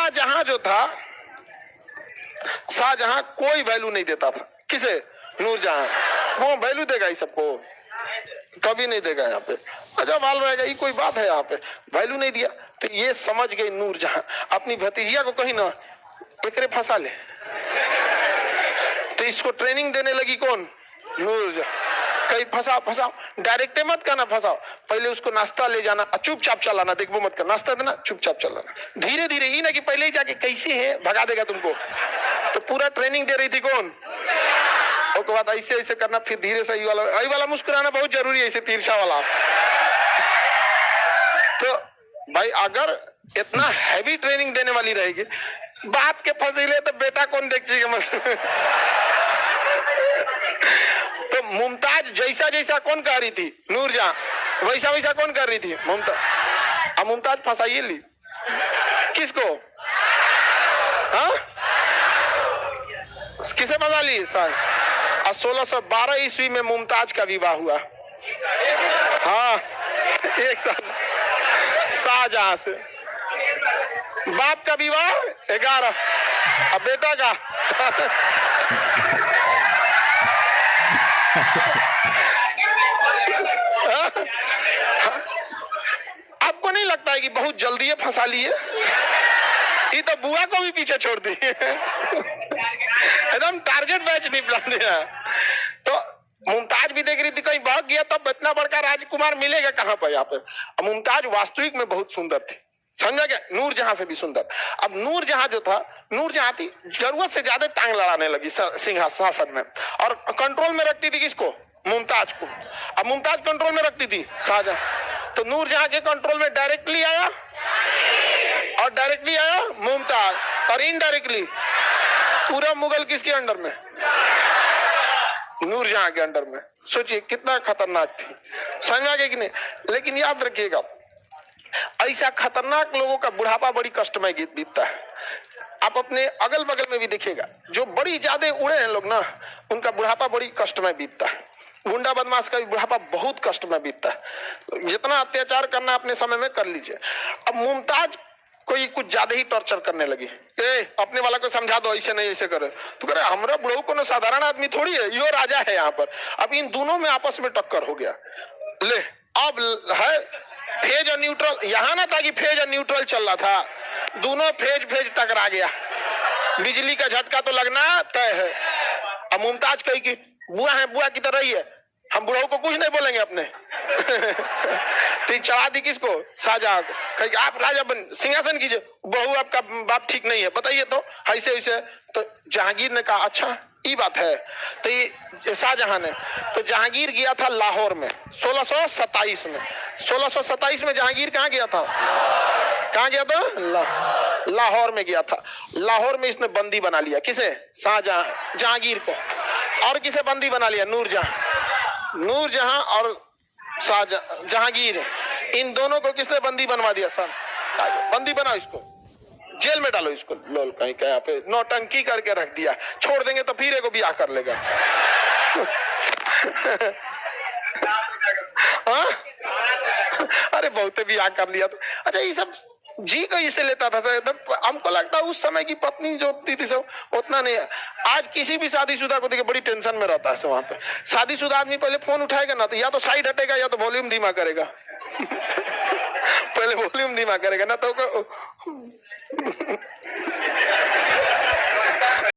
शाहजहां जो था, शाहजहां कोई वैल्यू नहीं देता था। किसे? नूरजहां। वो वैल्यू देगा इस सबको? कभी नहीं देगा। यहाँ पे अच्छा माल रहेगा, ये कोई बात है? यहाँ पे वैल्यू नहीं दिया। तो ये समझ गई नूरजहां, अपनी भतीजिया को कहीं ना एकरे फंसा ले, तो इसको ट्रेनिंग देने लगी। कौन? नूरजहां। कहीं फंसाओ फंसाओ, डायरेक्टे मत करना फंसाओ, पहले उसको नाश्ता ले जाना, चुपचाप चलाना, देखो मत कर, नाश्ता देना, चुपचाप चलाना, धीरे धीरे, ही ना कि पहले ही जाके कैसे है भगा देगा तुमको। तो पूरा ट्रेनिंग दे रही थी कौन? उसके बाद ऐसे ऐसे करना, फिर धीरे से आई वाला मुस्कुराना बहुत जरूरी है, ऐसे तिरछा वाला। तो भाई अगर इतना हैवी ट्रेनिंग देने वाली रहेगी, बाप के फजीले तो बेटा कौन देखेगा? तो मुमताज जैसा जैसा कौन कह रही थी? नूरजहां। वैसा वैसा कौन कर रही थी? मुमताज। अब मुमताज फंसाइए ली किसको? हाँ, किसे फंसा ली? 1612 ईस्वी में मुमताज का विवाह हुआ। हाँ, एक साल शाहजहां से। बाप का विवाह 11, अब बेटा का आपको नहीं लगता है कि बहुत जल्दी फंसा लिए? ये तो बुआ को भी पीछे छोड़ दी, एकदम टारगेट मैच निपला दिया। तो मुमताज भी देख रही थी कहीं भाग गया, तब इतना बड़का राजकुमार मिलेगा कहां पर? यहाँ पे मुमताज वास्तविक में बहुत सुंदर थी, समझा क्या? नूरजहां से भी सुंदर। अब नूरजहां जो था, नूरजहां थी जरूरत से ज्यादा टांग लड़ाने लगी सिंहासन में, और कंट्रोल में रखती थी किसको? मुमताज को। अब मुमताज कंट्रोल में रखती थी शाहजहां, तो नूरजहां के कंट्रोल में डायरेक्टली आया और डायरेक्टली आया मुमताज, और इनडायरेक्टली पूरा मुगल किसके अंडर में? नूरजहां के अंडर में। सोचिए कितना खतरनाक थी, समझा गया कि नहीं? लेकिन याद रखिएगा, ऐसा खतरनाक लोगों का बुढ़ापा बड़ी कष्टमय बीतता है। आप अपने अगल बगल में भी देखिएगा, जो बड़ी ज्यादा उड़े हैं लोग ना, उनका बुढ़ापा बड़ी कष्टमय बीतता है। गुंडा बदमाश का भी बुढ़ापा बहुत कष्टमय बीतता है। जितना अत्याचार करना अपने समय में कर लीजिए। अब मुमताज कोई कुछ ज्यादा ही टॉर्चर करने लगी। अपने वाला को समझा दो, ऐसे नहीं ऐसे करे। तो करे हमरा बुढ़ऊ को ना साधारण आदमी थोड़ी है, यो राजा है यहाँ पर। अब इन दोनों में आपस में टक्कर हो गया। ले अब है फेज और न्यूट्रल, यहाँ ना था कि फेज और न्यूट्रल चल रहा था, दोनों फेज टकरा गया। बिजली का झटका तो लगना तय है। अब मुमताज कही कि बुआ है, बुआ की तरह ही है, हम बुढ़ऊ को कुछ नहीं बोलेंगे अपने। तो चढ़ा दी किसको? शाहजहां को। कही आप राजा बन, सिंहासन कीजिए, बहू आपका बाप ठीक नहीं है, बताइए तो ऐसे ऐसे। तो जहांगीर ने कहा अच्छा ये बात है। तो ये शाहजहां ने, तो जहांगीर गया था लाहौर में 1627 में। 1627 में जहांगीर कहाँ गया था? कहाँ गया था? लाहौर में गया था। लाहौर में इसने बंदी बना लिया किसे? शाहजहां, जहांगीर को। और किसे बंदी बना लिया? नूरजहां और जहांगीर, इन दोनों को किसने बंदी बनवा दिया? सर बंदी बनाओ इसको, जेल में डालो इसको। लोल कहीं कहीं पे नौटंकी करके रख दिया, छोड़ देंगे तो फिर एगो ब्याह कर लेगा। अरे बहुत ब्याह कर लिया। तो अच्छा ये सब जी को इसे लेता था सर। हमको लगता है उस समय की पत्नी जो होती थी सब उतना नहीं है। आज किसी भी शादीशुदा को देखिए बड़ी टेंशन में रहता है वहां पे। शादीशुदा आदमी पहले फोन उठाएगा ना, तो या तो साइड हटेगा या तो वॉल्यूम धीमा करेगा। पहले वॉल्यूम धीमा करेगा ना, तो